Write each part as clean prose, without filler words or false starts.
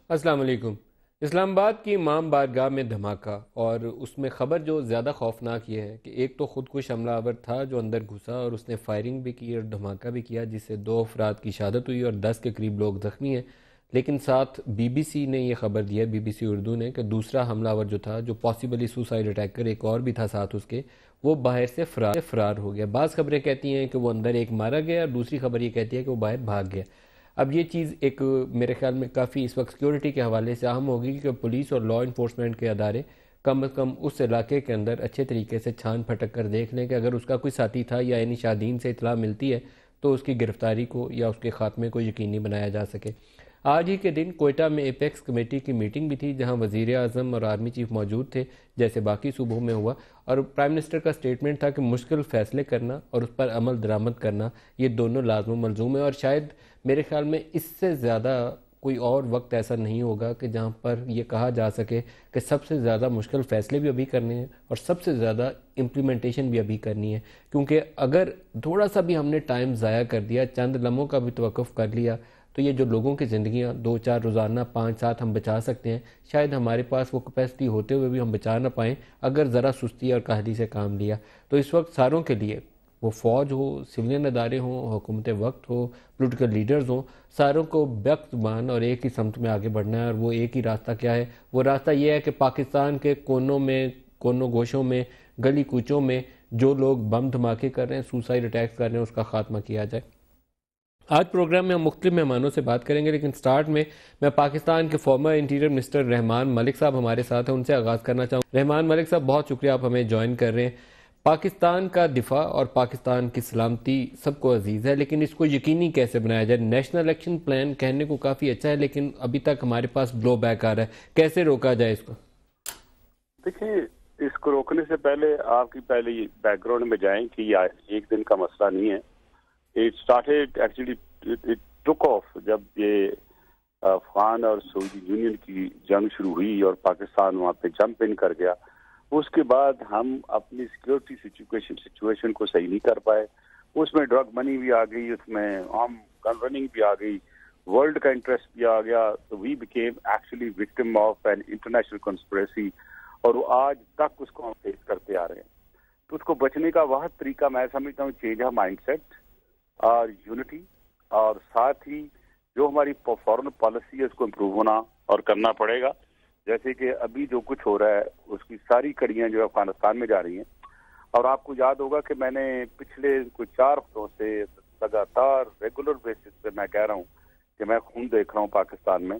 अस्सलाम वालेकुम। इस्लामाबाद की इमाम बारगाह में धमाका, और उसमें ख़बर जो ज़्यादा खौफनाक ये है कि एक तो ख़ुदकुश हमलावर था जो अंदर घुसा और उसने फायरिंग भी की और धमाका भी किया, जिससे 2 अफराद की शहादत हुई और 10 के करीब लोग ज़ख्मी हैं। लेकिन साथ BBC ने यह ख़बर दी है, BBC उर्दू ने, कि दूसरा हमलावर जो था, जो पॉसिबली सुसाइड अटैकर एक और भी था साथ उसके, वो बाहर से फ़रार हो गया। बाज़ खबरें कहती हैं कि वो अंदर एक मारा गया और दूसरी खबर ये कहती है कि वो बाहर भाग गया। अब ये चीज़ एक मेरे ख्याल में काफ़ी इस वक्त सिक्योरिटी के हवाले से अहम होगी कि पुलिस और लॉ इन्फोर्समेंट के अदारे कम अज़ कम उस इलाके के अंदर अच्छे तरीके से छान फटक कर देख लें कि अगर उसका कोई साथी था या यानी शादीन से इतला मिलती है तो उसकी गिरफ्तारी को या उसके ख़ात्मे को यकीनी बनाया जा सके। आज ही के दिन कोयटा में एपेक्स कमेटी की मीटिंग भी थी, जहां वज़ीर आज़म और आर्मी चीफ मौजूद थे, जैसे बाकी सूबों में हुआ। और प्राइम मिनिस्टर का स्टेटमेंट था कि मुश्किल फ़ैसले करना और उस पर अमल दरामद करना, ये दोनों लाज़िम मलज़ूम है। और शायद मेरे ख्याल में इससे ज़्यादा कोई और वक्त ऐसा नहीं होगा कि जहाँ पर यह कहा जा सके कि सबसे ज़्यादा मुश्किल फ़ैसले भी अभी करने हैं और सबसे ज़्यादा इम्प्लीमेंटेशन भी अभी करनी है। क्योंकि अगर थोड़ा सा भी हमने टाइम ज़ाया कर दिया, चंद लम्हों का भी तवक्कुफ़ कर लिया, तो ये जो लोगों की ज़िंदगियाँ 2-4 रोज़ाना 5-7 हम बचा सकते हैं, शायद हमारे पास वो कैपेसिटी होते हुए भी हम बचा ना पाएँ अगर ज़रा सुस्ती और काहली से काम लिया। तो इस वक्त सारों के लिए, वो फ़ौज हो, सिविलियन अदारे हों, हुकूमत वक्त हो, पोलिटिकल लीडर्स हों, सारों को बेक़्तमान और एक ही समत में आगे बढ़ना है। और वो एक ही रास्ता क्या है? वो रास्ता ये है कि पाकिस्तान के कोनों में, कोनों गोशों में, गली कूचों में जो लोग बम धमाके कर रहे हैं, सुसाइड अटैक्स कर रहे हैं, उसका खात्मा किया जाए। आज प्रोग्राम में हम मुख्तलिफ मेहमानों से बात करेंगे, लेकिन स्टार्ट में मैं पाकिस्तान के farmer interior minister Rahman Malik साहब हमारे साथ हैं, उनसे आगाज़ करना चाहूँ। रहमान मलिक साहब, बहुत शुक्रिया आप हमें ज्वाइन कर रहे हैं। पाकिस्तान का दिफा और पाकिस्तान की सलामती सबको अजीज़ है, लेकिन इसको यकीनी कैसे बनाया जाए? नेशनल एक्शन प्लान कहने को काफ़ी अच्छा है, लेकिन अभी तक हमारे पास ब्लो बैक आ रहा है, कैसे रोका जाए इसको? देखिए, इसको रोकने से पहले आपकी पहले बैकग्राउंड में जाएं कि ये एक दिन का मसला नहीं है। It started actually, it took off जब ये अफगान और सऊदी यूनियन की जंग शुरू हुई और पाकिस्तान वहां पे जंप इन कर गया। उसके बाद हम अपनी सिक्योरिटी सिचुएशन को सही नहीं कर पाए। उसमें ड्रग मनी भी आ गई, उसमें आम गन रनिंग भी आ गई, वर्ल्ड का इंटरेस्ट भी आ गया। तो we became actually victim of an international conspiracy, और आज तक उसको हम फेस करते आ रहे हैं। तो उसको बचने का वह तरीका मैं समझता हूँ चेंज है माइंडसेट और यूनिटी, और साथ ही जो हमारी फॉरेन पॉलिसी है उसको इम्प्रूव होना और करना पड़ेगा। जैसे कि अभी जो कुछ हो रहा है उसकी सारी कड़ियां जो अफगानिस्तान में जा रही हैं। और आपको याद होगा कि मैंने पिछले कुछ 4 हफ्तों से लगातार रेगुलर बेसिस पे मैं कह रहा हूँ कि मैं खून देख रहा हूँ पाकिस्तान में,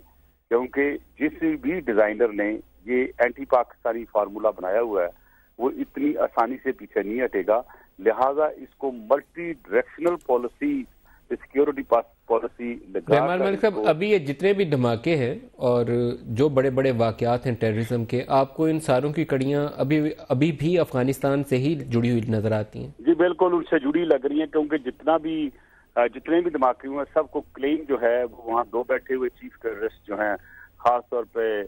क्योंकि जिस भी डिजाइनर ने ये एंटी पाकिस्तानी फार्मूला बनाया हुआ है वो इतनी आसानी से पीछे नहीं हटेगा। लिहाजा इसको multi directional policy, security policy Rahman Malik साहब, अभी ये जितने भी धमाके हैं और जो बड़े बड़े वाकयात हैं टेररिज्म के, आपको इन सारों की कड़ियां अभी अभी भी अफगानिस्तान से ही जुड़ी हुई नजर आती हैं? जी बिल्कुल, उनसे जुड़ी लग रही हैं, क्योंकि जितने भी धमाके हुए सबको क्लेम जो है वो वहाँ 2 बैठे हुए चीफ टेररिस्ट जो हैं, खास तौर पे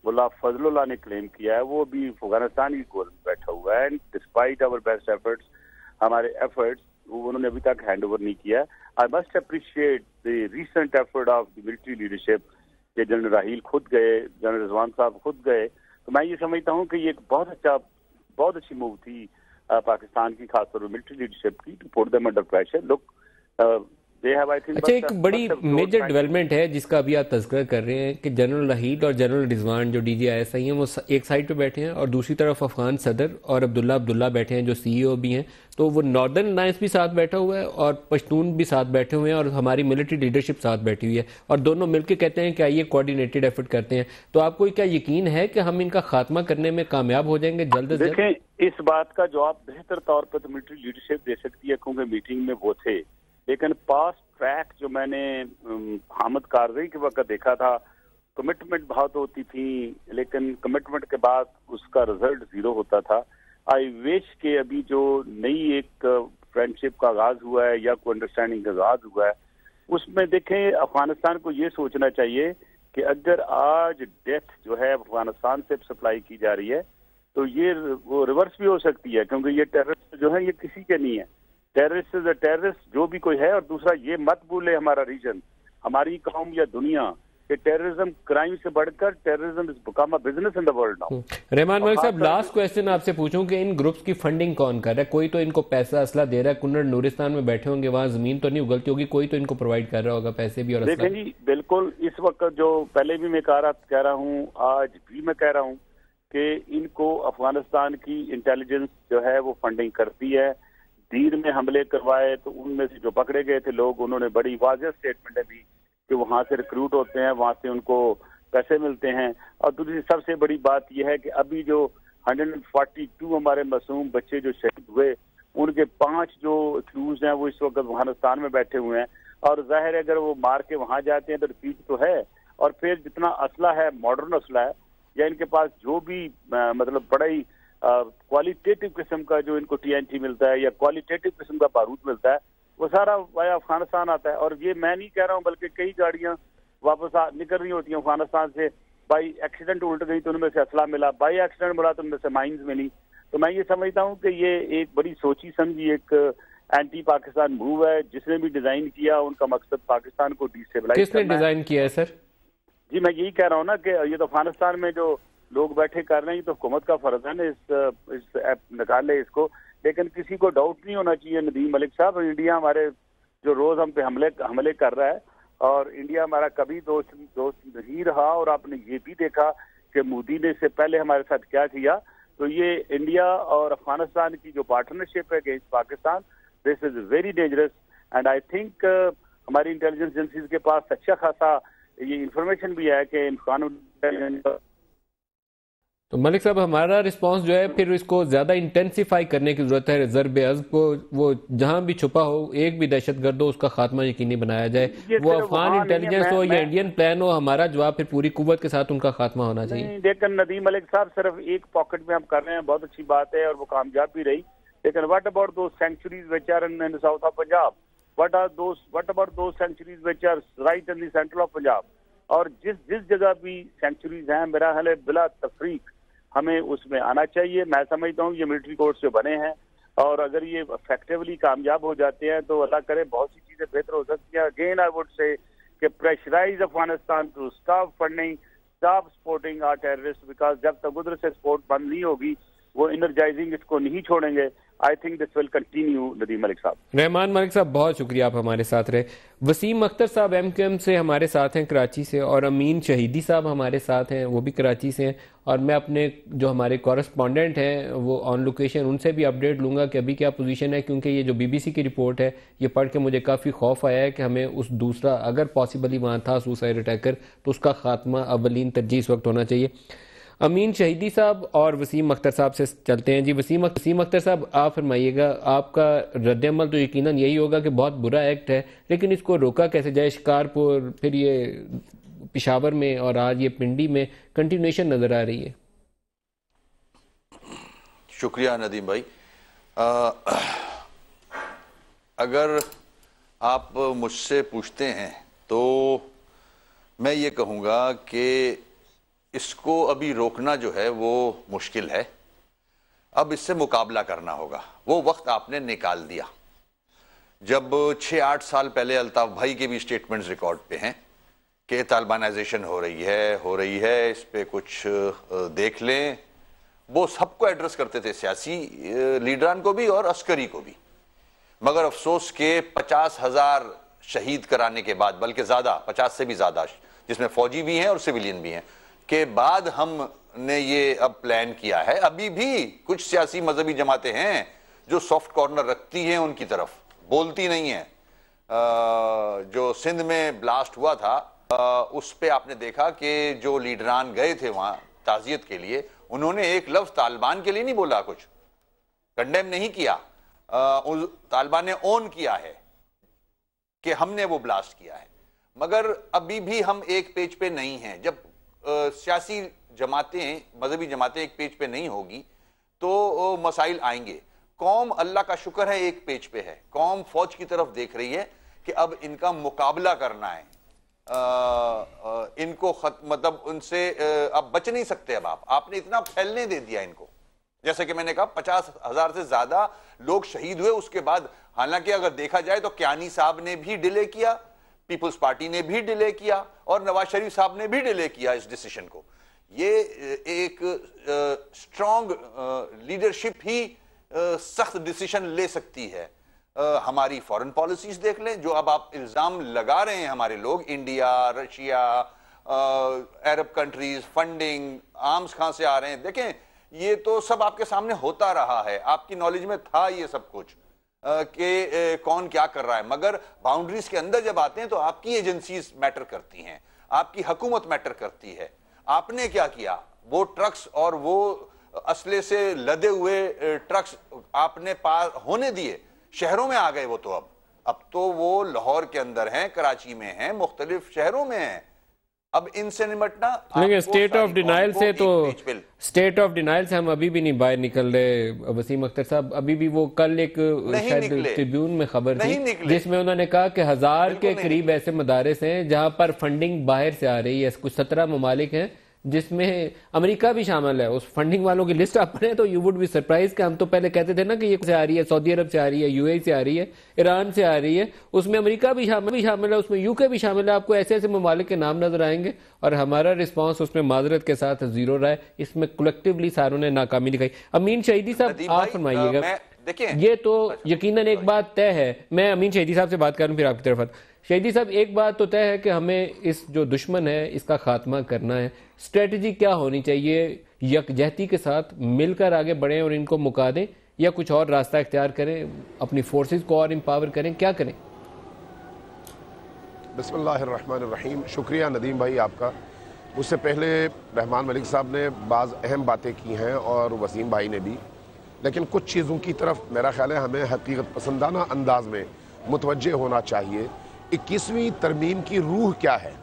मुल्ला फजलुल्लाह ने क्लेम किया है, वो भी अफगानिस्तान ही गोल बैठा हुआ है। And despite our best efforts, हमारे एफर्ट्स, उन्होंने अभी तक हैंड ओवर नहीं किया। I must appreciate the recent effort of the military leadership, के जनरल राहील खुद गए, जनरल रिजवान साहब खुद गए। तो मैं ये समझता हूँ कि ये एक बहुत अच्छी मूव थी पाकिस्तान की, खासतौर पर मिलिट्री लीडरशिप की, to put them under pressure. Look, अच्छा, एक बड़ी मेजर डेवलपमेंट है जिसका अभी आप तज़किरा कर रहे हैं कि जनरल राहील और जनरल रिजवान जो DGISI हैं वो एक साइड पे बैठे हैं, और दूसरी तरफ अफगान सदर और अब्दुल्ला बैठे हैं जो CEO भी हैं। तो वो नॉर्दर्न अलायंस भी साथ बैठा हुआ है और पश्तून भी साथ बैठे हुए हैं और हमारी मिलिट्री लीडरशिप साथ बैठी हुई है, और दोनों मिलकर कहते हैं कि आइए कोऑर्डिनेटेड एफर्ट करते हैं। तो आपको क्या यकीन है कि हम इनका खात्मा करने में कामयाब हो जाएंगे जल्द से जल्द? देखें, इस बात का जवाब बेहतर तौर पर तो मिलिट्री लीडरशिप दे सकती है, क्योंकि मीटिंग में वो थे। लेकिन पास्ट ट्रैक जो मैंने हामिद कारज़ई के वक्त देखा था, कमिटमेंट बहुत होती थी, लेकिन कमिटमेंट के बाद उसका रिजल्ट 0 होता था। आई विश के अभी जो नई एक फ्रेंडशिप का आगाज हुआ है या कोई अंडरस्टैंडिंग का आगाज हुआ है, उसमें देखें अफगानिस्तान को ये सोचना चाहिए कि अगर आज डेथ जो है अफगानिस्तान से सप्लाई की जा रही है तो ये वो रिवर्स भी हो सकती है, क्योंकि ये टेररिस्ट जो है ये किसी के नहीं है। टेररिस्ट इज अ टेररिस्ट जो भी कोई है। और दूसरा, ये मत भूले हमारा रीजन, हमारी कौम या दुनिया कि टेररिज्म क्राइम से बढ़कर terrorism is become a business in the world now. Rahman Malik साहब, लास्ट क्वेश्चन आपसे पूछूं कि इन ग्रुप्स की फंडिंग कौन कर रहा है? कोई तो इनको पैसा असला दे रहा है, कुन्नड़ नूरिस्तान में बैठे होंगे, वहां जमीन तो नहीं उगलती होगी, कोई तो इनको प्रोवाइड कर रहा होगा पैसे भी और असला। देखें जी, बिल्कुल इस वक्त जो पहले भी मैं कह रहा हूँ, आज भी मैं कह रहा हूँ कि इनको अफगानिस्तान की इंटेलिजेंस जो है वो फंडिंग करती है। दीर में हमले करवाए तो उनमें से जो पकड़े गए थे लोग, उन्होंने बड़ी वाज़ेह स्टेटमेंटें दी कि वहां से रिक्रूट होते हैं, वहां से उनको पैसे मिलते हैं। और दूसरी सबसे बड़ी बात यह है कि अभी जो 142 हमारे मासूम बच्चे जो शहीद हुए, उनके 5 जो एक्यूज हैं वो इस वक्त अफगानिस्तान में बैठे हुए हैं। और जाहिर है अगर वो मार के वहां जाते हैं तो रिपीट तो है। और फिर जितना असला है, मॉडर्न असला है, या इनके पास जो भी मतलब बड़ा ही क्वालिटेटिव किस्म का जो इनको TNT मिलता है या क्वालिटेटिव किस्म का बारूद मिलता है, वो सारा वाया अफगानिस्तान आता है। और ये मैं नहीं कह रहा हूँ, बल्कि कई गाड़ियां वापस निकल रही होती हैं अफगानिस्तान से, बाई एक्सीडेंट उल्ट गई तो उनमें से असला मिला, बाई एक्सीडेंट मिला तो उनमें से माइंस मिली। तो मैं ये समझता हूँ कि ये एक बड़ी सोची समझी एक एंटी पाकिस्तान मूव है। जिसने भी डिजाइन किया उनका मकसद पाकिस्तान को डिस्टेबलाइज किसने डिजाइन किया है सर? जी मैं यही कह रहा हूँ ना कि ये तो अफगानिस्तान में जो लोग बैठे कर रहे हैं, तो हुकूमत का फर्ज है ना इस ऐप निकाले इसको। लेकिन किसी को डाउट नहीं होना चाहिए नदीम मलिक साहब, इंडिया हमारे जो रोज हम पे हमले कर रहा है, और इंडिया हमारा कभी दोस्त नहीं रहा। और आपने ये भी देखा कि मोदी ने इससे पहले हमारे साथ क्या किया। तो ये इंडिया और अफगानिस्तान की जो पार्टनरशिप है against Pakistan, this is very dangerous. And I think हमारी इंटेलिजेंस एजेंसीज के पास अच्छा खासा ये इंफॉर्मेशन भी है कि तो मलिक साहब, हमारा रिस्पांस जो है फिर इसको ज्यादा इंटेंसिफाई करने की जरूरत है। ज़र्ब-ए-अज़्ब को वो जहां भी छुपा हो, एक भी दहशतगर्द हो, उसका खात्मा यकीनी बनाया जाए। वो अफगान इंटेलिजेंस हो या इंडियन प्लान हो, हमारा जवाब फिर पूरी कुव्वत के साथ उनका खात्मा होना चाहिए। लेकिन नदीम मलिक साहब, सिर्फ एक पॉकेट में हम कर रहे हैं, बहुत अच्छी बात है और वो कामयाब भी रही। लेकिन what about those centuries which are in the south of Punjab? What about those centuries which are right in the central of Punjab? और जिस जगह भी सेंचुरीज हैं, मेरा ख्याल है बिला तफरीक हमें उसमें आना चाहिए। मैं समझता हूँ ये मिलिट्री कोर्ट्स जो बने हैं, और अगर ये इफेक्टिवली कामयाब हो जाते हैं तो अल्लाह करे बहुत सी चीजें बेहतर हो सकती हैं। अगेन आई वुड से कि pressurize Afghanistan to stop funding, stop supporting our terrorist, because जब तक उधर से सपोर्ट बंद नहीं होगी, वो एनर्जाइजिंग इसको नहीं छोड़ेंगे। I think this will continue. Nadeem Malik साहब, रहमान मलिक साहब, बहुत शुक्रिया, आप हमारे साथ रहे। वसीम अख्तर साहब MQM से हमारे साथ हैं, कराची से, और अमीन शहीदी साहब हमारे साथ हैं, वो भी कराची से हैं। और मैं अपने जो हमारे कॉरेस्पॉन्डेंट हैं वो ऑन लोकेशन, उनसे भी अपडेट लूँगा कि अभी क्या पोजीशन है, क्योंकि ये जो BBC की रिपोर्ट है ये पढ़ के मुझे काफ़ी खौफ आया है कि हमें उस दूसरा, अगर पॉसिबली वहाँ था सुसाइड अटैकर, तो उसका खात्मा अवलीन तरजीह इस वक्त होना चाहिए। अमीन शहीदी साहब और वसीम अख्तर साहब से चलते हैं जी। वसीम अख्तर साहब, आप फरमाइएगा, आपका रद्द-ए-अमल तो यकीनन यही होगा कि बहुत बुरा एक्ट है, लेकिन इसको रोका कैसे जाए? शिकारपुर, फिर ये पेशावर में, और आज ये पिंडी में कंटिन्यूएशन नजर आ रही है। शुक्रिया नदीम भाई। अगर आप मुझसे पूछते हैं तो मैं ये कहूँगा कि इसको अभी रोकना जो है वो मुश्किल है। अब इससे मुकाबला करना होगा। वो वक्त आपने निकाल दिया जब 6-8 साल पहले अल्ताफ भाई के भी स्टेटमेंट्स रिकॉर्ड पे हैं कि तालिबानाइजेशन हो रही है, इस पे कुछ देख लें। वो सबको एड्रेस करते थे, सियासी लीडरान को भी और अस्करी को भी। मगर अफसोस के 50,000 शहीद कराने के बाद, बल्कि ज़्यादा, 50 से भी ज़्यादा, जिसमें फौजी भी हैं और सिविलियन भी हैं, के बाद हमने ये अब प्लान किया है। अभी भी कुछ सियासी मजहबी जमातें हैं जो सॉफ्ट कॉर्नर रखती हैं उनकी तरफ, बोलती नहीं हैं। जो सिंध में ब्लास्ट हुआ था, उस पे आपने देखा कि जो लीडरान गए थे वहां ताजियत के लिए, उन्होंने एक लफ्ज तालिबान के लिए नहीं बोला, कुछ कंडेम नहीं किया। तालिबान ने ओन किया है कि हमने वो ब्लास्ट किया है। मगर अभी भी हम एक पेज पे नहीं हैं। जब सियासी जमातें, मजहबी जमातें एक पेज पे नहीं होगी तो मसाइल आएंगे। कौम, अल्लाह का शुक्र है, एक पेज पे है। कौम फौज की तरफ देख रही है कि अब इनका मुकाबला करना है। इनको मतलब उनसे अब बच नहीं सकते। अब आपने इतना फैलने दे दिया इनको। जैसे कि मैंने कहा, 50,000 से ज्यादा लोग शहीद हुए उसके बाद। हालांकि अगर देखा जाए तो क्यानी साहब ने भी डिले किया, पीपल्स पार्टी ने भी डिले किया और नवाज शरीफ साहब ने भी डिले किया इस डिसीजन को। ये एक स्ट्रॉन्ग लीडरशिप ही सख्त डिसीजन ले सकती है। हमारी फॉरेन पॉलिसीज देख लें, जो अब आप इल्जाम लगा रहे हैं हमारे लोग, इंडिया, रशिया, अरब कंट्रीज, फंडिंग, आर्म्स कहां से आ रहे हैं, देखें ये तो सब आपके सामने होता रहा है, आपकी नॉलेज में था ये सब कुछ कि कौन क्या कर रहा है। मगर बाउंड्रीज के अंदर जब आते हैं तो आपकी एजेंसीज मैटर करती हैं, आपकी हुकूमत मैटर करती है। आपने क्या किया, वो ट्रक्स और वो असले से लदे हुए ट्रक्स आपने पार होने दिए, शहरों में आ गए वो तो अब तो वो लाहौर के अंदर हैं, कराची में हैं, मुख्तलिफ शहरों में हैं। अब इनसे निपटना, लेकिन स्टेट ऑफ डिनाइल से तो स्टेट ऑफ डिनाइल से हम अभी भी नहीं बाहर निकल रहे वसीम अख्तर साहब। अभी भी वो कल एक शायद ट्रिब्यून में खबर थी जिसमें उन्होंने कहा कि 1000 के करीब ऐसे मदारिस हैं जहां पर फंडिंग बाहर से आ रही है। कुछ 17 ममालिक हैं जिसमें अमेरिका भी शामिल है। उस फंडिंग वालों की लिस्ट आप पढ़ें तो यू वुड बी सरप्राइज कि हम तो पहले कहते थे ना कि ये से आ रही है, सऊदी अरब से आ रही है, यूएई से आ रही है, ईरान से आ रही है, उसमें अमेरिका भी शामिल है, उसमें यूके भी शामिल है। आपको ऐसे ऐसे ममालिक के नाम नजर आएंगे और हमारा रिस्पॉन्स उसमें माजरत के साथ जीरो रहा है। इसमें कलेक्टिवली सारों ने नाकामी दिखाई। अमीन शहीदी साहब आप फरमाइएगा, ये तो यकीनन एक बात तय है। मैं अमीन शहीदी साहब से बात करूं फिर आपकी तरफ। शहीदी साहब, एक बात तो तय है कि हमें इस जो दुश्मन है इसका खात्मा करना है। स्ट्रेटजी क्या होनी चाहिए? यकजहती के साथ मिलकर आगे बढ़ें और इनको मुका दें, या कुछ और रास्ता इख्तियार करें, अपनी फोर्सेस को और एम्पावर करें, क्या करें? बिस्मिल्लाहिर्रहमानिर्रहीम। शुक्रिया नदीम भाई आपका। उससे पहले रहमान मलिक साहब ने बाज़ अहम बातें की हैं और वसीम भाई ने भी, लेकिन कुछ चीज़ों की तरफ मेरा ख्याल है हमें हकीकत पसंदाना अंदाज में मुतवज्जे होना चाहिए। 21वीं तरमीम की रूह क्या है?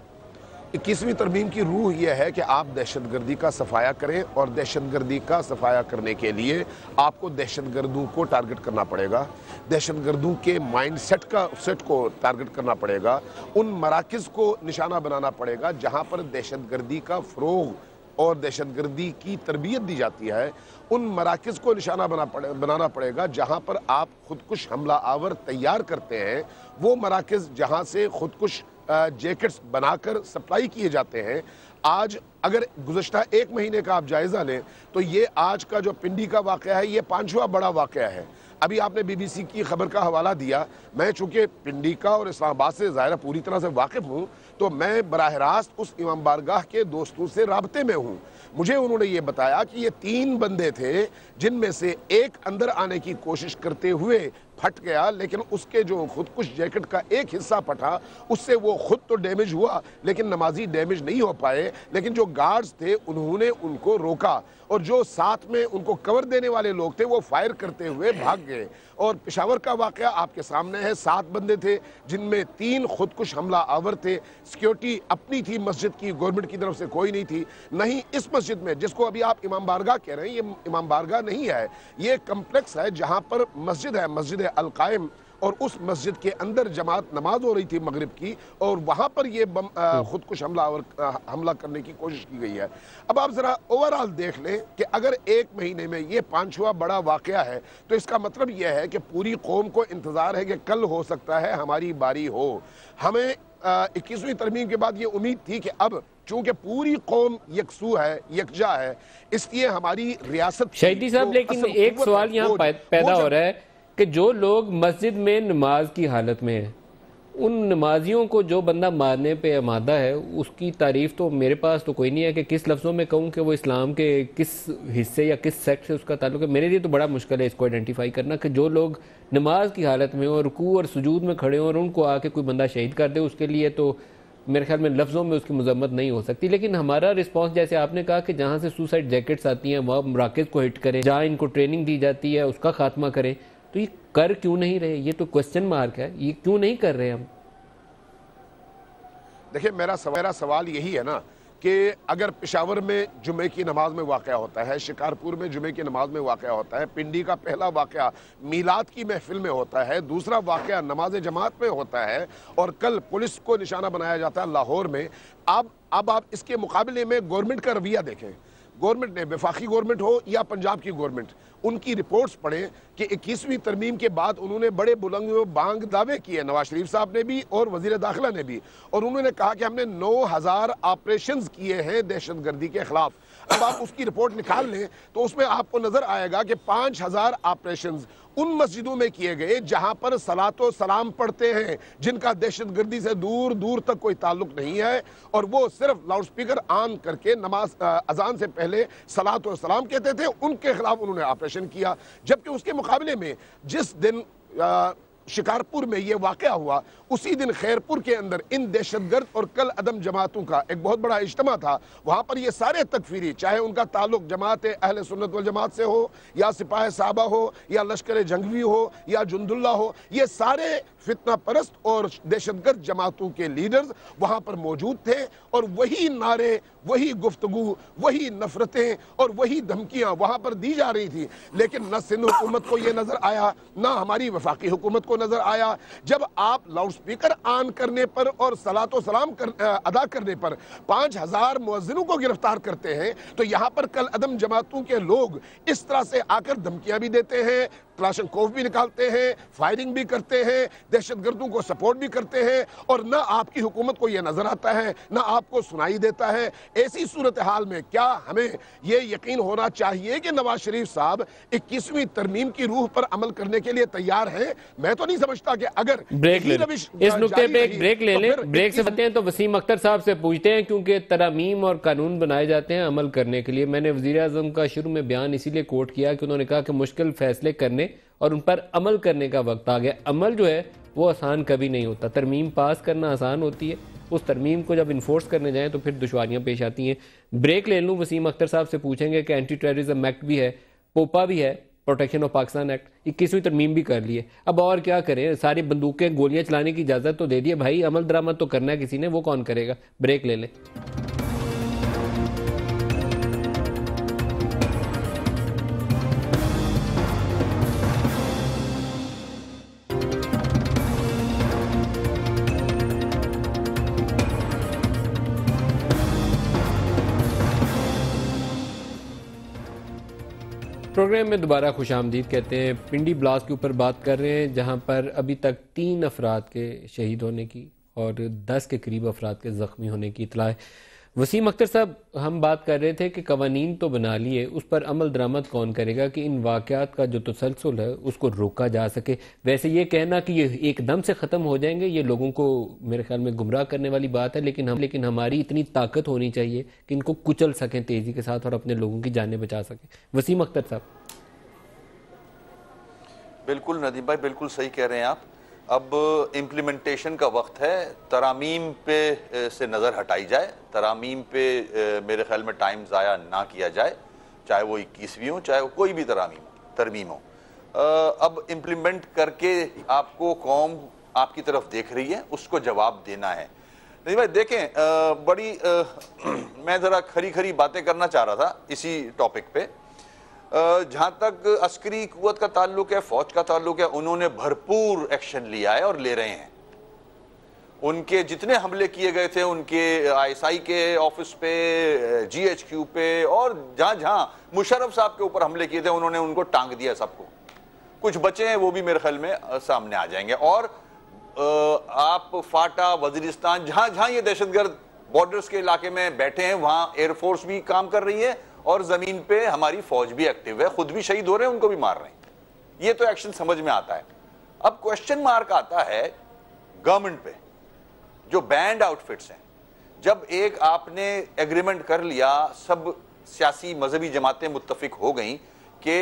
21वीं तरमीम की रूह यह है कि आप दहशतगर्दी का सफाया करें, और दहशतगर्दी का सफाया करने के लिए आपको दहशतगर्दों को टारगेट करना पड़ेगा, दहशतगर्दों के माइंड सेट को टारगेट करना पड़ेगा, उन मराकज़ को निशाना बनाना पड़ेगा जहाँ पर दहशतगर्दी का फ़रोग़ और दहशतगर्दी की तरबियत दी जाती है। उन मराकज़ को निशाना बनाना पड़ेगा जहाँ पर आप खुदकुश हमला आवर तैयार करते हैं। वो मराकज़ जहाँ से खुदकुश जैकेट्स बनाकर सप्लाई किए जाते हैं। आज अगर गुज़श्ता 1 महीने का आप जायज़ा लें तो ये आज का जो पिंडी का वाक़या है ये 5वां बड़ा वाक़या है। अभी आपने BBC की खबर का हवाला दिया, मैं चूँकि पिंडी का और इस्लामाबाद से ज़ाहिर पूरी तरह से वाकिफ़ हूँ, तो मैं बराह रास्त उस इमाम बारगाह के दोस्तों से राब्ते में हूँ। मुझे उन्होंने ये बताया कि ये 3 बंदे थे जिनमें से एक अंदर आने की कोशिश करते हुए फट गया, लेकिन उसके जो खुदकुश जैकेट का एक हिस्सा फटा, उससे वो खुद तो डैमेज हुआ लेकिन नमाजी डैमेज नहीं हो पाए। लेकिन जो गार्ड्स थे उन्होंने उनको रोका और जो साथ में उनको कवर देने वाले लोग थे वो फायर करते हुए भाग गए। और पेशावर का वाक़या आपके सामने है, 7 बंदे थे जिनमें 3 खुदकुश हमला आवर थे। सिक्योरिटी अपनी थी मस्जिद की, गवर्नमेंट की तरफ से कोई नहीं थी। नहीं इस मस्जिद में, जिसको अभी आप इमाम बारगाह कह रहे हैं, ये इमाम बारगाह नहीं है, ये कम्प्लेक्स है जहाँ पर मस्जिद है, मस्जिद अल कायम, और उस मस्जिद के अंदर जमात नमाज हो रही थी मगरिब की, और वहाँ पर ये खुदकुश हमला करने की कोशिश की गई है। अब आप ज़रा ओवरऑल देख लें कि अगर 1 महीने में ये 5वां बड़ा वाक़या है तो इसका मतलब यह है कि पूरी कौम को इंतज़ार है कि कल हो सकता है हमारी बारी हो। हमें 21वीं तरमीम के बाद ये उम्मीद थी कि अब चूँकि पूरी कौम यकसू है, यकजा है, इसलिए हमारी रियासत। शहीदी साहब, लेकिन एक सवाल यहाँ पैदा हो रहा है कि जो लोग मस्जिद में नमाज की हालत में हैं, उन नमाजियों को जो बंदा मारने पे आमादा है, उसकी तारीफ़ तो मेरे पास तो कोई नहीं है कि किस लफ्ज़ों में कहूँ कि वो इस्लाम के किस हिस्से या किस सेक्ट से उसका ताल्लुक है। मेरे लिए तो बड़ा मुश्किल है इसको आइडेंटिफाई करना कि जो लोग नमाज की हालत में और रुकू और सुजूद में खड़े हों और उनको आके कोई बंदा शहीद कर दे, उसके लिए तो मेरे ख्याल में लफ्ज़ों में उसकी मजम्मत नहीं हो सकती। लेकिन हमारा रिस्पॉन्स, जैसे आपने कहा कि जहाँ से सुसाइड जैकेट्स आती हैं वहाँ मराकज़ को हिट करें, जहाँ इनको ट्रेनिंग दी जाती है उसका खात्मा करें, तो ये कर क्यों नहीं रहे? ये तो क्वेश्चन मार्क है, ये क्यों नहीं कर रहे हम? देखिए मेरा सवाल यही है ना कि अगर पेशावर में जुमे की नमाज में वाक़या होता है, शिकारपुर में जुमे की नमाज में वाक़या होता है, पिंडी का पहला वाक़या मीलाद की महफिल में होता है, दूसरा वाक़या नमाज जमात में होता है, और कल पुलिस को निशाना बनाया जाता है लाहौर में। अब आप इसके मुकाबले में गवर्नमेंट का रवैया देखें। गवर्नमेंट ने, वफाकी गवर्नमेंट हो या पंजाब की गवर्नमेंट, उनकी रिपोर्ट्स पढ़ें कि 21वीं तरमीम के बाद उन्होंने बड़े बुलंद बांग दावे किए, नवाज शरीफ साहब ने भी और वजीर दाखिला ने भी, और उन्होंने कहा कि हमने 9000 ऑपरेशंस किए हैं दहशतगर्दी के खिलाफ। अब आप उसकी रिपोर्ट निकाल लें तो उसमें आपको नजर आएगा कि 5000 ऑपरेशंस उन मस्जिदों में किए गए जहां पर सलातो सलाम पढ़ते हैं, जिनका दहशतगर्दी से दूर दूर तक कोई ताल्लुक नहीं है, और वो सिर्फ लाउड स्पीकर ऑन करके नमाज अजान से पहले सलातो सलाम कहते थे, उनके खिलाफ उन्होंने ऑपरेशन किया। जबकि उसके मुकाबले में जिस दिन शिकारपुर में ये वाकया हुआ, उसी दिन खैरपुर के अंदर इन दहशतगर्द और कल अदम जमातों का एक बहुत बड़ा इज्तिमा था। वहां पर ये सारे तकफीरी, चाहे उनका ताल्लुक जमात अहले सुन्नत वल जमात से हो, या सिपाही साहबा हो, या लश्कर जंगवी हो, या जुंदुल्ला हो, ये सारे फितना परस्त और दहशतगर्द जमातों के लीडर्स वहां पर मौजूद थे, और वही नारे, वही गुफ्तगू, वही नफरतें और वही धमकियां वहां पर दी जा रही थी। लेकिन न सिंध हुकूमत को यह नजर आया, न हमारी वफाकी हुकूमत को नजर आया। जब आप लाउड स्पीकर ऑन करने पर और सलातो सलाम अदा करने पर 5000 मुअज्जिनों को गिरफ्तार करते हैं, तो यहां पर कल अदम जमातों के लोग इस तरह से आकर धमकियां भी देते हैं, क्लाशनकोफ भी निकालते हैं, फायरिंग भी करते हैं, दहशतगर्दों को सपोर्ट भी करते हैं, और ना आपकी हुकूमत को यह नजर आता है, ना आपको सुनाई देता है। ऐसी सूरत हाल में क्या हमें यह यकीन होना चाहिए कि नवाज शरीफ साहब 21वीं तरमीम की रूह पर अमल करने के लिए तैयार हैं? मैं तो नहीं समझता कि अगर ब्रेक ले इस नुक्ते पे एक ब्रेक ले लें। ब्रेक से बताते हैं तो वसीम अख्तर साहब से पूछते हैं, क्योंकि तरामीम और कानून बनाए जाते हैं अमल करने के लिए। मैंने वजीर आजम का शुरू में बयान इसीलिए कोट किया कि उन्होंने कहा कि मुश्किल फैसले करने और उन पर अमल करने का वक्त आ गया। अमल जो है वो आसान कभी नहीं होता। तरमीम पास करना आसान होती है, उस तरमीम को जब इन्फोर्स करने जाएं तो फिर दुश्वारियां पेश आती हैं। ब्रेक ले लूं, वसीम अख्तर साहब से पूछेंगे कि एंटी टेररिज्म एक्ट भी है, पोपा भी है, प्रोटेक्शन ऑफ पाकिस्तान एक्ट, 21वीं तरमीम भी कर ली है। अब और क्या करें, सारी बंदूकें गोलियां चलाने की इजाज़त तो दे दी है भाई, अमल दरामद तो करना है किसी ने, वो कौन करेगा? ब्रेक ले लें। प्रोग्राम में दोबारा खुश आमदीद कहते हैं। पिंडी ब्लास्ट के ऊपर बात कर रहे हैं, जहां पर अभी तक 3 अफराद के शहीद होने की और 10 के करीब अफराद के ज़ख्मी होने की इत्तला है। वसीम अख्तर साहब, हम बात कर रहे थे कि कवानीन तो बना लिए, उस पर अमल दरामद कौन करेगा कि इन वाक़यात का जो तसलसल है उसको रोका जा सके? वैसे ये कहना कि ये एकदम से ख़त्म हो जाएंगे, ये लोगों को मेरे ख्याल में गुमराह करने वाली बात है। लेकिन हमारी इतनी ताकत होनी चाहिए कि इनको कुचल सकें तेज़ी के साथ और अपने लोगों की जानें बचा सकें। वसीम अख्तर साहब। बिल्कुल नदीम भाई, बिल्कुल सही कह रहे हैं आप। अब इम्प्लीमेंटेशन का वक्त है। तरामीम पे से नज़र हटाई जाए, तरामीम पे मेरे ख्याल में टाइम ज़ाया ना किया जाए, चाहे वो 21वीं हो, चाहे वो कोई भी तरमीम हो। अब इम्प्लीमेंट करके आपको कौम आपकी तरफ देख रही है, उसको जवाब देना है। नहीं भाई देखें, मैं ज़रा खरी खरी बातें करना चाह रहा था इसी टॉपिक पे। जहां तक अस्करी कुव्वत का ताल्लुक है, फौज का ताल्लुक है, उन्होंने भरपूर एक्शन लिया है और ले रहे हैं। उनके जितने हमले किए गए थे, उनके ISI के ऑफिस पे, GHQ पे, और जहां जहां मुशर्रफ साहब के ऊपर हमले किए थे, उन्होंने उनको टांग दिया सबको। कुछ बचे हैं, वो भी मेरे ख्याल में सामने आ जाएंगे। और आप फाटा, वजीरिस्तान, जहां जहां ये दहशतगर्द बॉर्डर्स के इलाके में बैठे हैं, वहां एयरफोर्स भी काम कर रही है और जमीन पे हमारी फौज भी एक्टिव है, खुद भी शहीद हो रहे हैं, उनको भी मार रहे हैं। ये तो एक्शन समझ में आता है। अब क्वेश्चन मार्क आता है गवर्नमेंट पे, जो बैंड आउटफिट्स हैं। जब एक आपने एग्रीमेंट कर लिया, सब सियासी मजहबी जमातें मुत्तफिक हो गई कि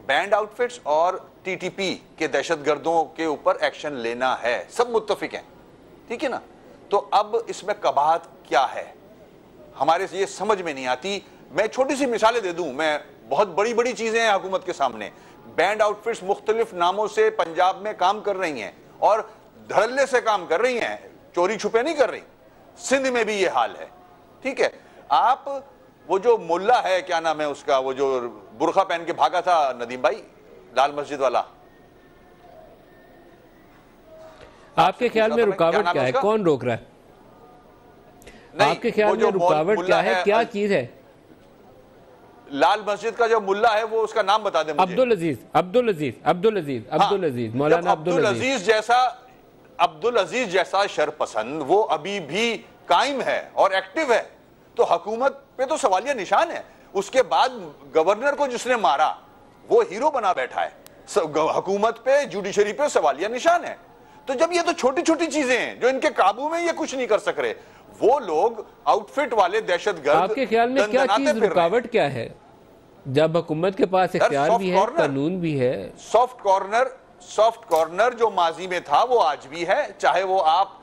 बैंड आउटफिट्स और TTP के दहशतगर्दों के ऊपर एक्शन लेना है, सब मुत्तफिक हैं, ठीक है ना? तो अब इसमें कबाहत क्या है, हमारे से ये समझ में नहीं आती। मैं छोटी सी मिसालें दे दूं, मैं बहुत बड़ी बड़ी चीजें हैं हुकूमत के सामने। बैंड आउटफिट्स मुख्तलिफ नामों से पंजाब में काम कर रही हैं और धड़ल्ले से काम कर रही हैं, चोरी छुपे नहीं कर रही। सिंध में भी ये हाल है, ठीक है? आप वो जो मुल्ला है, क्या नाम है उसका, वो जो बुरखा पहन के भागा था नदीम भाई, लाल मस्जिद वाला, आपके ख्याल में रुकावट क्या है, कौन रोक रहा है? आपके ख्याल में रुकावट क्या है, क्या चीज है? लाल मस्जिद का जो मुल्ला है वो उसका नाम बता दे मुझे। अब्दुल अजीज, मौलाना अब्दुल अजीज अब्दुल अजीज जैसा शरपसंद वो अभी भी कायम है और एक्टिव है, तो हुकूमत पे तो सवालिया निशान है। उसके बाद गवर्नर को जिसने मारा वो हीरो बना बैठा है, हुकूमत पे, जुडिशरी पे सवालिया निशान है। तो जब ये तो छोटी छोटी चीजें हैं जो इनके काबू में ये कुछ नहीं कर सक रहे, वो लोग आउटफिट वाले दहशतगर्द, आपके ख्याल में क्या चीज रुकावट क्या है जब हुकूमत के पास इख्तियार भी है, कानून भी है? सॉफ्ट कॉर्नर जो माजी में था वो आज भी है, चाहे वो आप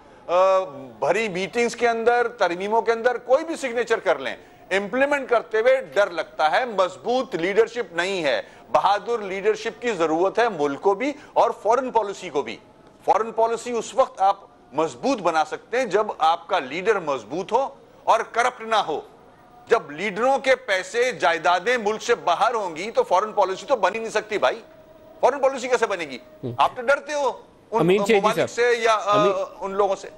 भरी मीटिंग्स के अंदर, तरमीमों के अंदर कोई भी सिग्नेचर कर लें, इंप्लीमेंट करते हुए डर लगता है। मजबूत लीडरशिप नहीं है, बहादुर लीडरशिप की जरूरत है मुल्क को भी और फॉरेन पॉलिसी को भी। फॉरेन पॉलिसी उस वक्त आप मजबूत बना सकते हैं जब आपका लीडर मजबूत हो और करप्ट ना हो। जब लीडरों के पैसे, जायदादें मुल्क से बाहर होंगी तो फॉरेन पॉलिसी तो बन ही नहीं सकती भाई। फॉरेन पॉलिसी कैसे बनेगी? आप तो डरते हो उन ममालिक से या उन लोगों से।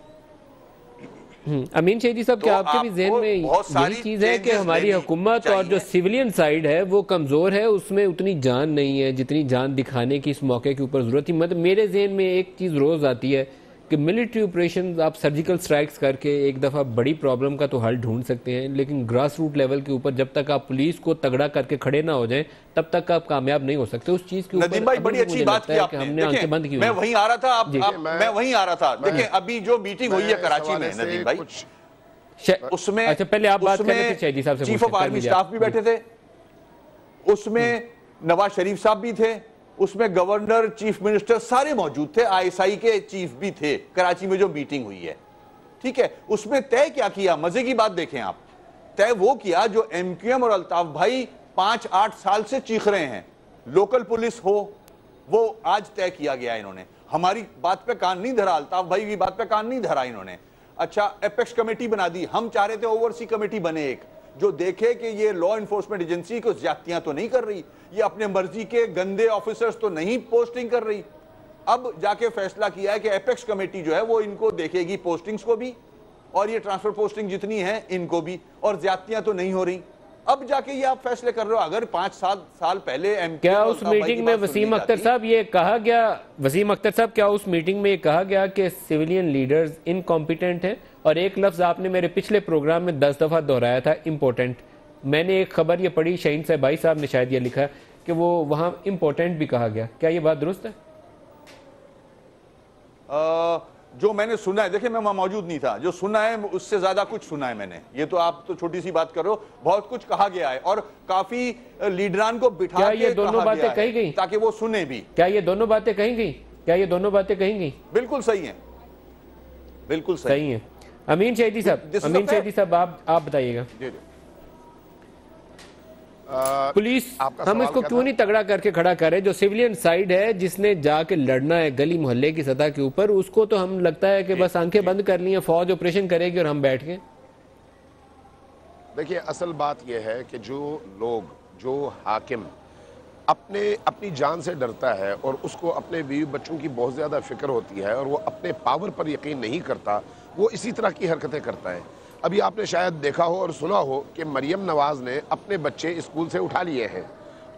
अमीन शहीदी साहब, क्या आपके भी ज़हन में यही चीज़ है कि हमारी हुकूमत और जो सिविलियन साइड है वो कमज़ोर है, उसमें उतनी जान नहीं है जितनी जान दिखाने की इस मौके के ऊपर ज़रूरत थी? मतलब मेरे जहन में एक चीज़ रोज़ आती है कि मिलिट्री ऑपरेशन आप सर्जिकल स्ट्राइक्स करके एक दफ़ा बड़ी प्रॉब्लम का तो हल ढूंढ सकते हैं, लेकिन ग्रास रूट लेवल के ऊपर जब तक आप पुलिस को तगड़ा करके खड़े ना हो जाएं तब तक आप कामयाब नहीं हो सकते। उस चीज़ के नदीम भाई बड़ी अच्छी बात की आपने, हमने आंखें बंद की। मैं वहीं आ रहा था, देखिए अभी जो मीटिंग हुई है कराची में नदीम भाई, उसमें अच्छा पहले आप बात करें, शहीदी साहब से चीफ ऑफ आर्मी स्टाफ भी बैठे थे, उसमें नवाज शरीफ साहब भी थे, उसमें गवर्नर, चीफ मिनिस्टर सारे मौजूद थे, आईएसआई के चीफ भी थे। कराची में जो मीटिंग हुई है, ठीक है, उसमें तय क्या किया? मजे की बात देखें आप, तय वो किया जो एमक्यूएम और अल्ताफ भाई 5-8 साल से चीख रहे हैं, लोकल पुलिस हो, वो आज तय किया गया। इन्होंने हमारी बात पे कान नहीं धरा, अल्ताफ भाई की बात पे कान नहीं धरा इन्होंने। अच्छा, एपेक्स कमेटी बना दी। हम चाह रहे थे ओवरसी कमेटी बने एक, जो देखे कि ये लॉ इन्फोर्समेंट एजेंसी को ज्यादतियां तो नहीं कर रही, ये अपने मर्जी के गंदे ऑफिसर्स तो नहीं पोस्टिंग कर रही। अब जाके फैसला किया है कि एपेक्स कमेटी जो है वो इनको देखेगी, पोस्टिंग्स को भी और ये ट्रांसफर पोस्टिंग जितनी है इनको भी, और ज्यादतियां तो नहीं हो रही। अब जाके ये आप फैसले कर रहे हो। अगर 5-7 साल पहले क्या उस मीटिंग में वसीम अख्तर साहब ये कहा गया, वसीम अख्तर साहब क्या उस मीटिंग में ये कहा गया कि सिविलियन लीडर्स इनकॉम्पिटेंट हैं? और एक लफ्ज आपने मेरे पिछले प्रोग्राम में 10 दफा दोहराया था, इम्पोर्टेंट। मैंने एक खबर ये पढ़ी, शाहीन साहब साहब ने शायद ये लिखा कि वो वहां इम्पोर्टेंट भी कहा गया। क्या ये बात दुरुस्त है? जो मैंने सुना है, देखिए मैं वहां मौजूद नहीं था, जो सुना है उससे ज्यादा कुछ सुना है मैंने। ये तो आप तो छोटी सी बात कर रहे हो, बहुत कुछ कहा गया है और काफी लीडरान को बिठा के ये दोनों बातें कही गई ताकि वो सुने भी। क्या ये दोनों बातें कही गई? क्या ये दोनों बातें कही गई? बिल्कुल सही है, बिल्कुल सही है। अमीन शहीदी साहब आप बताइएगा, पुलिस हम इसको क्यों नहीं तगड़ा करके खड़ा कर रहे? जो सिविलियन साइड है जिसने जाके लड़ना है गली मोहल्ले की सतह के ऊपर, उसको तो हम लगता है कि बस आंखें बंद कर ली है, फौज ऑपरेशन करेगी और हम बैठ गए। देखिए, असल बात यह है कि जो लोग, जो हाकिम अपनी जान से डरता है और उसको अपने बीवी बच्चों की बहुत ज़्यादा फिक्र होती है और वो अपने पावर पर यकीन नहीं करता, वो इसी तरह की हरकतें करता है। अभी आपने शायद देखा हो और सुना हो कि मरियम नवाज़ ने अपने बच्चे स्कूल से उठा लिए हैं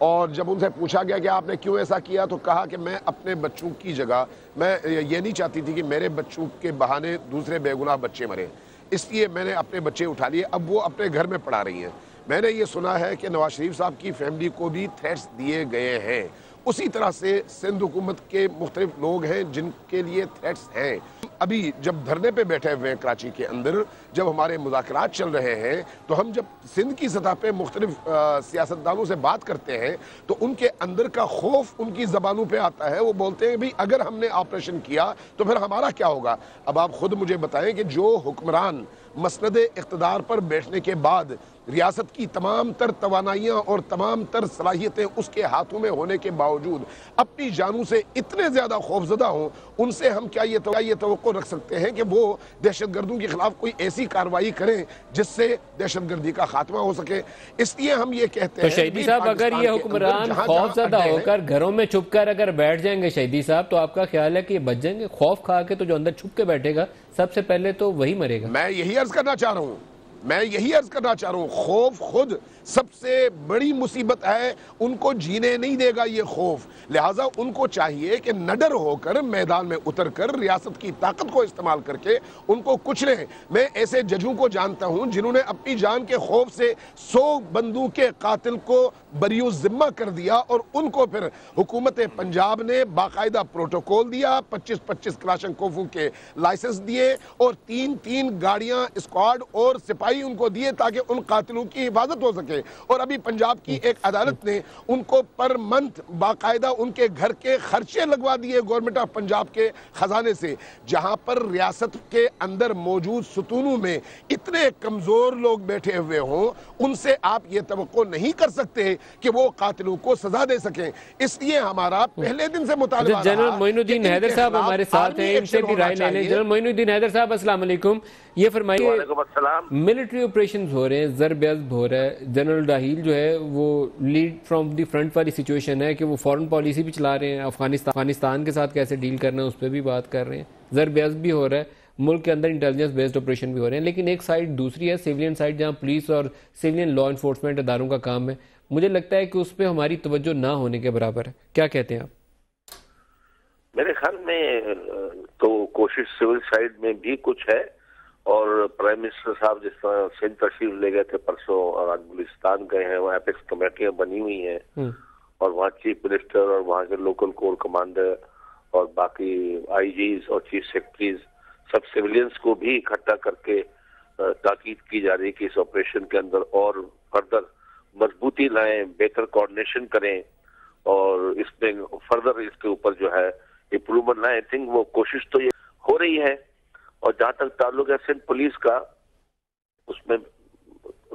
और जब उनसे पूछा गया कि आपने क्यों ऐसा किया, तो कहा कि मैं अपने बच्चों की जगह, मैं ये नहीं चाहती थी कि मेरे बच्चों के बहाने दूसरे बेगुनाह बच्चे मरे, इसलिए मैंने अपने बच्चे उठा लिए। अब वो अपने घर में पढ़ा रही हैं। मैंने ये सुना है कि नवाज शरीफ साहब की फैमिली को भी थ्रेट्स दिए गए हैं। उसी तरह से सिंध हुकूमत के मुख्तलिफ लोग हैं जिनके लिए थ्रेट्स हैं। अभी जब धरने पे बैठे हुए हैं कराची के अंदर, जब हमारे मुज़ाकरात चल रहे हैं, तो हम जब सिंध की सतह पे मुख्तलिफ सियासतदानों से बात करते हैं तो उनके अंदर का खौफ उनकी ज़बानों पे आता है। वो बोलते हैं भाई अगर हमने ऑपरेशन किया तो फिर हमारा क्या होगा। अब आप खुद मुझे बताएं कि जो हुक्मरान मसनद इक़्तिदार पर बैठने के बाद रियासत की तमाम तर तवानाइयाँ और तमाम तर सलाहियतें उसके हाथों में होने के बावजूद अपनी जानों से इतने ज़्यादा खौफजदा हों, उनसे हम क्या ये तवक्को रख सकते हैं कि वो दहशतगर्दों के खिलाफ कोई ऐसी कार्रवाई करें जिससे दहशतगर्दी का खात्मा हो सके। इसलिए हम ये कहते हैं, शहीदी साहब, अगर ये हुक्मरान खौफजदा होकर घरों में छुप कर अगर बैठ जाएंगे शहीदी साहब, तो आपका ख्याल है कि ये बच जाएंगे? खौफ खा के तो जो अंदर छुप के बैठेगा सबसे पहले तो वही मरेगा। मैं यही अर्ज करना चाह रहा हूँ, मैं यही अर्ज करना चाह रहा हूं, खौफ खुद सबसे बड़ी मुसीबत है, उनको जीने नहीं देगा ये खौफ। लिहाजा उनको चाहिए कि नडर होकर मैदान में उतरकर रियासत की ताकत को इस्तेमाल करके उनको कुचलें। मैं ऐसे जजों को जानता हूं जिन्होंने अपनी जान के खौफ से 100 बंदूक के कातिल को बरियो जिम्मा कर दिया और उनको फिर हुकूमत पंजाब ने बाकायदा प्रोटोकॉल दिया, 25-25 क्लाशनकोफों के लाइसेंस दिए और 3-3 गाड़ियां स्क्वाड और सिपाही उनको दिए ताकि उन कातिलों की हिफाजत हो सके। और अभी पंजाब की एक अदालत ने उनको पर मंथ बाकायदा उनके घर के खर्चे लगवा दिए गवर्नमेंट ऑफ पंजाब के खजाने से। जहां पर रियासत के अंदर मौजूद सुतूनों में इतने कमजोर लोग बैठे हुए हों, उनसे आप ये तवक्को नहीं कर सकते कि वो कातिलों को सजा दे सकें। इसलिए हमारा पहले दिन से मुतालबा रहा। जनरल मोइनुद्दीन हैदर साहब हमारे साथ हैं, इनसे भी राय ले लें। जनरल मोइनुद्दीन हैदर साहब अस्सलाम वालेकुम। ये फरमाइए, मिलिट्री ऑपरेशंस हो रहे हैं, ज़रब अज़ब हो रहा है, जनरल राहील जो है वो लीड फ्रॉम द फ्रंट वाली सिचुएशन है कि वो फॉरेन पॉलिसी भी चला रहे हैं, अफगानिस्तान के साथ कैसे डील करना है उस पर भी बात कर रहे हैं, ज़रब अज़ब भी हो रहा है, मुल्क के अंदर इंटेलिजेंस बेस्ड ऑपरेशन भी हो रहे हैं। लेकिन एक साइड दूसरी है सिविलियन साइड, जहाँ पुलिस और सिविलियन लॉ इन्फोर्समेंट इदारों का काम है। मुझे लगता है कि उस पर हमारी तवज्जो ना होने के बराबर है। क्या कहते हैं आप? मेरे ख्याल में तो कोशिश सिविल साइड में भी कुछ है, और प्राइम मिनिस्टर साहब जिस तरह सिंध तशरीफ ले गए थे परसों और आज बलूचिस्तान गए हैं, वहाँ एपेक्स कमेटियां बनी हुई हैं और वहाँ चीफ मिनिस्टर और वहाँ के लोकल कोर कमांडर और बाकी आईजीज और चीफ सेक्रेटरीज सब सिविलियंस को भी इकट्ठा करके ताकीद की जा रही है कि इस ऑपरेशन के अंदर और फर्दर मजबूती लाएं, बेहतर कोऑर्डिनेशन करें और इसमें फर्दर इसके ऊपर जो है इम्प्रूवमेंट लाएं। आई थिंक वो कोशिश तो ये हो रही है। और जहां तक ताल्लुक है सिंध पुलिस का, उसमें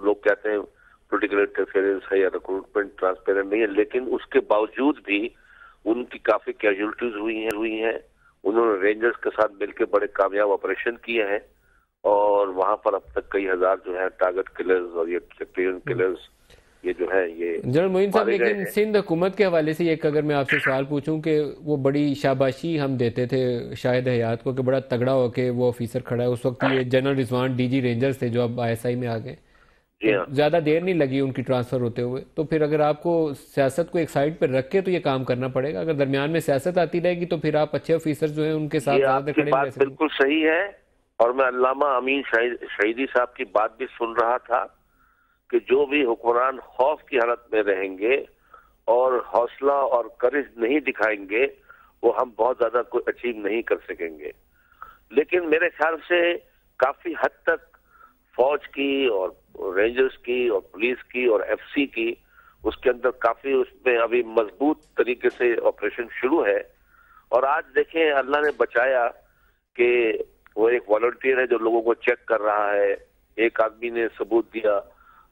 लोग कहते हैं पोलिटिकल इंटरफेरेंस है या रिक्रूटमेंट ट्रांसपेरेंट नहीं है, लेकिन उसके बावजूद भी उनकी काफी कैजुअलिटीज हुई हैं। उन्होंने रेंजर्स के साथ मिलकर बड़े कामयाब ऑपरेशन किए हैं और वहां पर अब तक कई हजार जो है टारगेट किलर्स और ये सेक्टेरियन किलर्स ये जो है ये जनरल मोइन साहब, लेकिन सिंध हुकूमत के हवाले से एक अगर मैं आपसे सवाल पूछूं कि वो बड़ी शाबाशी हम देते थे शाहिद हयात को कि बड़ा तगड़ा होके वो ऑफिसर खड़ा है, उस वक्त ये जनरल रिजवान डीजी रेंजर्स थे जो अब आईएसआई में आ गए, ज्यादा देर नहीं लगी उनकी ट्रांसफर होते हुए। तो फिर अगर आपको सियासत को एक साइड पर रख के तो ये काम करना पड़ेगा, अगर दरमियान में सियासत आती रहेगी तो फिर आप अच्छे ऑफिसर जो है उनके साथ ज्यादा खड़े रह सकते। बिल्कुल सही है, और मैं अल्लामा अमीन शहीदी साहब की बात भी सुन रहा था कि जो भी हुक्मरान खौफ की हालत में रहेंगे और हौसला और करेज नहीं दिखाएंगे वो हम बहुत ज्यादा कोई अचीव नहीं कर सकेंगे। लेकिन मेरे ख्याल से काफी हद तक फौज की और रेंजर्स की और पुलिस की और एफसी की उसके अंदर काफी उसमें अभी मजबूत तरीके से ऑपरेशन शुरू है। और आज देखें अल्लाह ने बचाया कि वो एक वॉलंटियर है जो लोगों को चेक कर रहा है, एक आदमी ने सबूत दिया,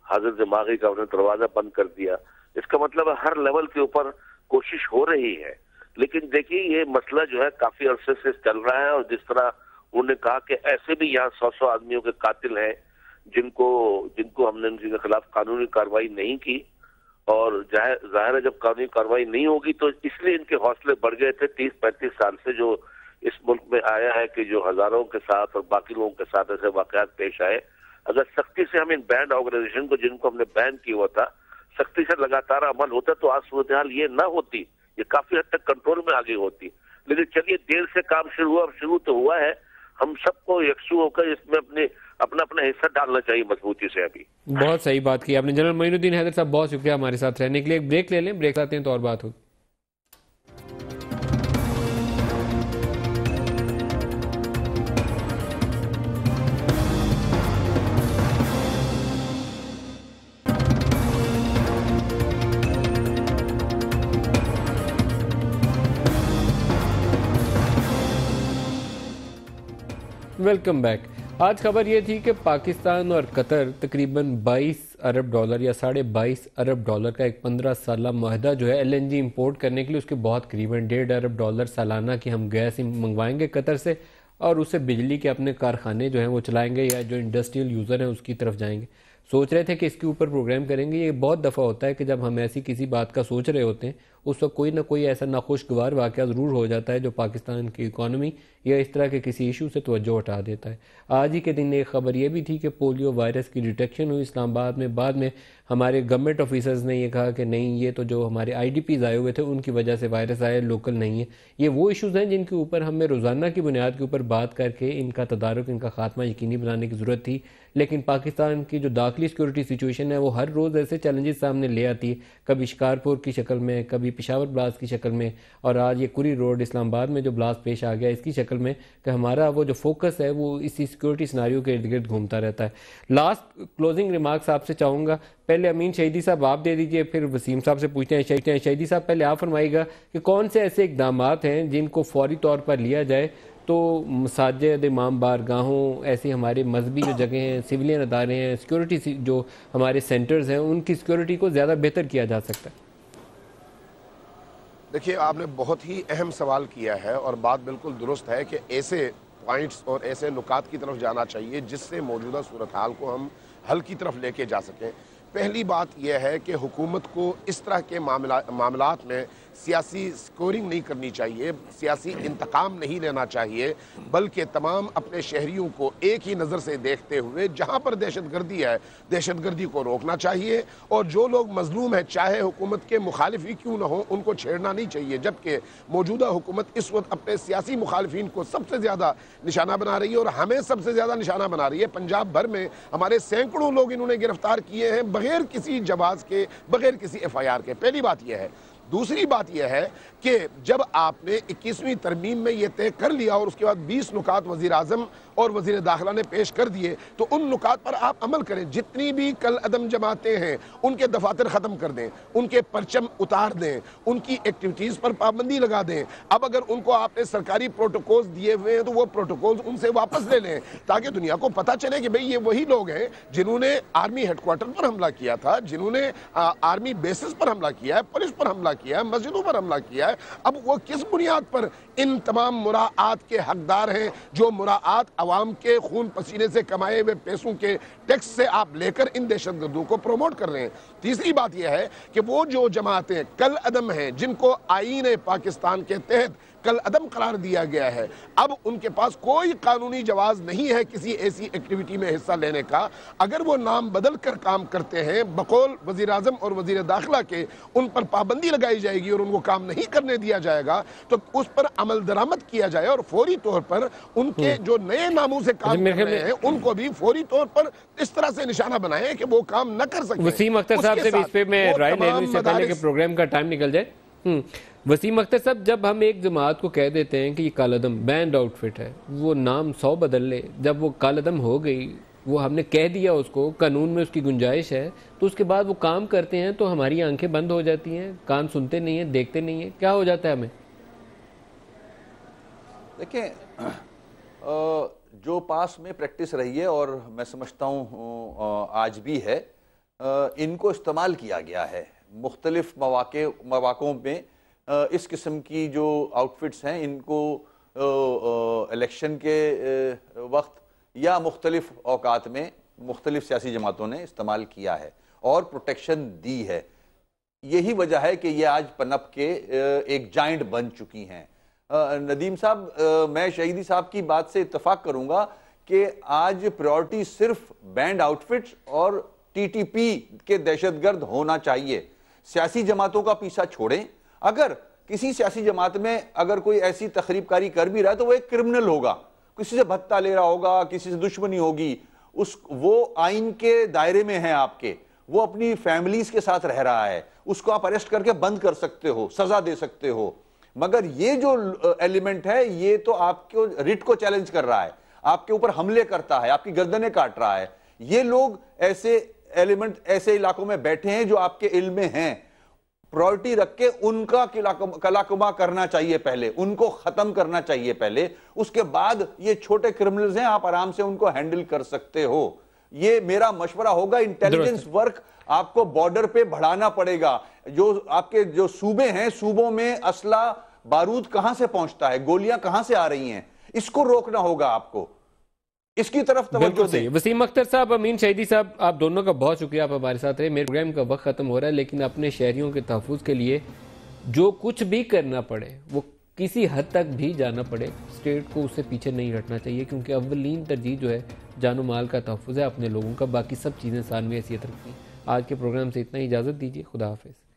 हाजिर दिमागी का उन्होंने दरवाजा बंद कर दिया। इसका मतलब हर लेवल के ऊपर कोशिश हो रही है। लेकिन देखिए ये मसला जो है काफी अरसे से चल रहा है और जिस तरह उन्होंने कहा कि ऐसे भी यहाँ 100 आदमियों के कातिल हैं जिनको हमने उनके खिलाफ कानूनी कार्रवाई नहीं की, और जाहिर है जब कानूनी कार्रवाई नहीं होगी तो इसलिए इनके हौसले बढ़ गए थे 30-35 साल से जो इस मुल्क में आया है कि जो हजारों के साथ और बाकी लोगों के साथ ऐसे वाकयात पेश आए। अगर सख्ती से हम इन बैंड ऑर्गेनाइजेशन को जिनको हमने बैन किया हुआ था सख्ती से लगातार अमल होता तो आज सूरत हाल ये ना होती, ये काफी हद तक कंट्रोल में आगे होती। लेकिन चलिए देर से काम शुरू हुआ, अब शुरू तो हुआ है, हम सबको यकसू होकर इसमें अपना अपना हिस्सा डालना चाहिए मजबूती से। अभी बहुत सही बात की आपने जनरल मोइनुद्दीन हैदर साहब, बहुत शुक्रिया हमारे साथ रहने के लिए। एक ब्रेक ले लें, ब्रेक आते हैं तो और बात होगी। Welcome back. आज खबर ये थी कि पाकिस्तान और कतर तकरीबन 22 अरब डॉलर या $22.5 अरब का एक 15 साला मुआहदा जो है एलएनजी इंपोर्ट करने के लिए उसके बहुत करीबन $1.5 अरब सालाना की हम गैस मंगवाएंगे कतर से और उससे बिजली के अपने कारखाने जो हैं वो चलाएंगे या जो इंडस्ट्रियल यूज़र हैं उसकी तरफ जाएंगे। सोच रहे थे कि इसके ऊपर प्रोग्राम करेंगे। ये बहुत दफ़ा होता है कि जब हम ऐसी किसी बात का सोच रहे होते हैं उस वक्त कोई ना कोई ऐसा नाखुशगवार वाक़या ज़रूर हो जाता है जो पाकिस्तान की इकॉनमी या इस तरह के किसी इशू से तवज्जो हटा देता है। आज ही के दिन एक ख़बर यह भी थी कि पोलियो वायरस की डिटेक्शन हुई इस्लामाबाद में। बाद में हमारे गवर्नमेंट ऑफिसर्स ने यह कहा कि नहीं, ये तो जो हमारे IDPs आए हुए थे उनकी वजह से वायरस आया, लोकल नहीं है। ये वो इशूज़ हैं जिनके ऊपर हमें रोज़ाना की बुनियाद के ऊपर बात करके इनका तदारुक, इनका खात्मा यकीनी बनाने की ज़रूरत थी। लेकिन पाकिस्तान की जो दाखिली सिक्योरिटी सिचुएशन है वो हर रोज़ ऐसे चैलेंजेस सामने ले आती है, कभी शिकारपुर की शक्ल में, कभी पेशावर ब्लास्ट की शक्ल में, और आज ये कुरी रोड इस्लामाबाद में जो ब्लास्ट पेश आ गया इसकी शक्ल में, कि हमारा वो जो फोकस है वो इसी सिक्योरिटी सिनारियो के इर्द गिर्द घूमता रहता है। लास्ट क्लोजिंग रिमार्क्स आपसे चाहूँगा, पहले अमीन शहीदी साहब आप दे दीजिए, फिर वसीम साहब से पूछते हैं। शहीदी साहब पहले आप फरमाइएगा कि कौन से ऐसे इकदाम हैं जिनको फौरी तौर पर लिया जाए तो मसाजिद, इमाम बारगाहों, ऐसी हमारे मजहबी जो जगह हैं, सिविलियन अदारे हैं, सिक्योरिटी जो हमारे सेंटर्स हैं, उनकी सिक्योरिटी को ज़्यादा बेहतर किया जा सकता है। देखिए, आपने बहुत ही अहम सवाल किया है और बात बिल्कुल दुरुस्त है कि ऐसे पॉइंट्स और ऐसे नुकात की तरफ जाना चाहिए जिससे मौजूदा सूरत हाल को हम हल की तरफ लेके जा सकें। पहली बात यह है कि हुकूमत को इस तरह के मामलात में सियासी स्कोरिंग नहीं करनी चाहिए, सियासी इंतकाम नहीं लेना चाहिए, बल्कि तमाम अपने शहरियों को एक ही नज़र से देखते हुए जहाँ पर दहशतगर्दी है, दहशतगर्दी को रोकना चाहिए, और जो लोग मजलूम हैं, चाहे हुकूमत के मुखालिफ ही क्यों ना हो, उनको छेड़ना नहीं चाहिए। जबकि मौजूदा हुकूमत इस वक्त अपने सियासी मुखालिफिन को सबसे ज़्यादा निशाना बना रही है और हमें सबसे ज़्यादा निशाना बना रही है। पंजाब भर में हमारे सैकड़ों लोग इन्होंने गिरफ्तार किए हैं बगैर किसी जवाब के, बगैर किसी FIR के। पहली बात यह है। दूसरी बात यह है कि जब आपने 21वीं तरमीम में यह तय कर लिया और उसके बाद 20 नुकात वज़ीर आज़म और वज़ीर दाखिला ने पेश कर दिए, तो उन नुकात पर आप अमल करें। जितनी भी कल अदम जमातें हैं उनके दफातर ख़त्म कर दें, उनके परचम उतार दें, उनकी एक्टिविटीज़ पर पाबंदी लगा दें। अब अगर उनको आपने सरकारी प्रोटोकॉल्स दिए हुए हैं तो वो प्रोटोकॉल्स उनसे वापस ले लें, ताकि दुनिया को पता चले कि भाई ये वही लोग हैं जिन्होंने आर्मी हेडक्वार्टर पर हमला किया था, जिन्होंने आर्मी बेसिस पर हमला किया है, पुलिस पर हमला किया है, मस्जिदों पर हमला किया है। अब वो किस बुनियाद पर इन तमाम मुराआत के हकदार हैं, जो मुराआत अवाम के खून पसीने से कमाए हुए पैसों के टैक्स से आप लेकर इन दहशतगर्दों को प्रमोट कर रहे हैं। तीसरी बात यह है कि वो जो जमातें कल अदम हैं, जिनको आईन पाकिस्तान के तहत कल अदम करार दिया गया है, अब उनके पास कोई कानूनी जवाज नहीं है किसी ऐसी एक्टिविटी में हिस्सा लेने का। अगर वो नाम बदल कर काम करते हैं बकौल वज़ीर आज़म और वज़ीर दाखिला के, उन पर पाबंदी लगाई जाएगी और उनको काम नहीं करने दिया जाएगा, तो उस पर अमल दरामद किया जाए और फौरी तौर पर उनके जो नए नामों से काम कर रहे हैं उनको भी फौरी तौर पर इस तरह से निशाना बनाए कि वो काम न कर सके। वसीम अख्तर साहब से इस पे मैं राय ले लूं इससे पहले कि प्रोग्राम का टाइम निकल जाए। वसीम अख्तर साहब, जब हम एक जमात को कह देते हैं कि ये कालदम बैंड आउटफिट है, वो नाम 100 बदल ले, जब वो कालदम हो गई, वो हमने कह दिया उसको, कानून में उसकी गुंजाइश है, तो उसके बाद वो काम करते हैं तो हमारी आंखें बंद हो जाती हैं, कान सुनते नहीं हैं, देखते नहीं हैं, क्या हो जाता है हमें? देखिए, जो पास में प्रैक्टिस रही है और मैं समझता हूँ आज भी है, इनको इस्तेमाल किया गया है मुख्तलिफ मौक़ों में। इस किस्म की जो आउटफिट्स हैं इनको इलेक्शन के वक्त या मुख्तलिफ औकात में मुख्तलिफ सियासी जमातों ने इस्तेमाल किया है और प्रोटेक्शन दी है। यही वजह है कि ये आज पनप के एक जाइंट बन चुकी हैं। नदीम साहब, मैं शहीदी साहब की बात से इत्तफाक करूंगा कि आज प्रायोरिटी सिर्फ बैंड आउटफिट्स और TTP के दहशतगर्द होना चाहिए। सियासी जमातों का पीछा छोड़ें। अगर किसी सियासी जमात में अगर कोई ऐसी तखरीबकारी कर भी रहा है तो वो एक क्रिमिनल होगा, किसी से भत्ता ले रहा होगा, किसी से दुश्मनी होगी, वो आइन के दायरे में है आपके, वो अपनी फैमिलीज के साथ रह रहा है, उसको आप अरेस्ट करके बंद कर सकते हो, सजा दे सकते हो। मगर ये जो एलिमेंट है ये तो आपको रिट को चैलेंज कर रहा है, आपके ऊपर हमले करता है, आपकी गर्दनें काट रहा है। ये लोग ऐसे एलिमेंट ऐसे इलाकों में बैठे हैं जो आपके इल्म में हैं। प्रायोरिटी रख के उनका कलाकुमा करना चाहिए, पहले उनको खत्म करना चाहिए पहले, उसके बाद ये छोटे क्रिमिनल्स हैं, आप आराम से उनको हैंडल कर सकते हो। ये मेरा मशवरा होगा। इंटेलिजेंस वर्क आपको बॉर्डर पे बढ़ाना पड़ेगा। जो आपके जो सूबे हैं, सूबों में असला बारूद कहां से पहुंचता है, गोलियां कहां से आ रही हैं, इसको रोकना होगा आपको, इसकी तरफ तवज्जो दें। वसीम अख्तर साहब, अमीन शहीदी साहब, आप दोनों का बहुत शुक्रिया, आप हमारे साथ रहे। मेरे प्रोग्राम का वक्त खत्म हो रहा है, लेकिन अपने शहरियों के तहफ़्फ़ुज़ के लिए जो कुछ भी करना पड़े, वो किसी हद तक भी जाना पड़े, स्टेट को उससे पीछे नहीं हटना चाहिए, क्योंकि अव्वलीन तरजीह जो है जानो माल का तहफ़्फ़ुज़ है अपने लोगों का, बाकी सब चीज़ें सानवी हैसियत रखती हैं। आज के प्रोग्राम से इतना ही, इजाज़त दीजिए, खुदा हाफिज़।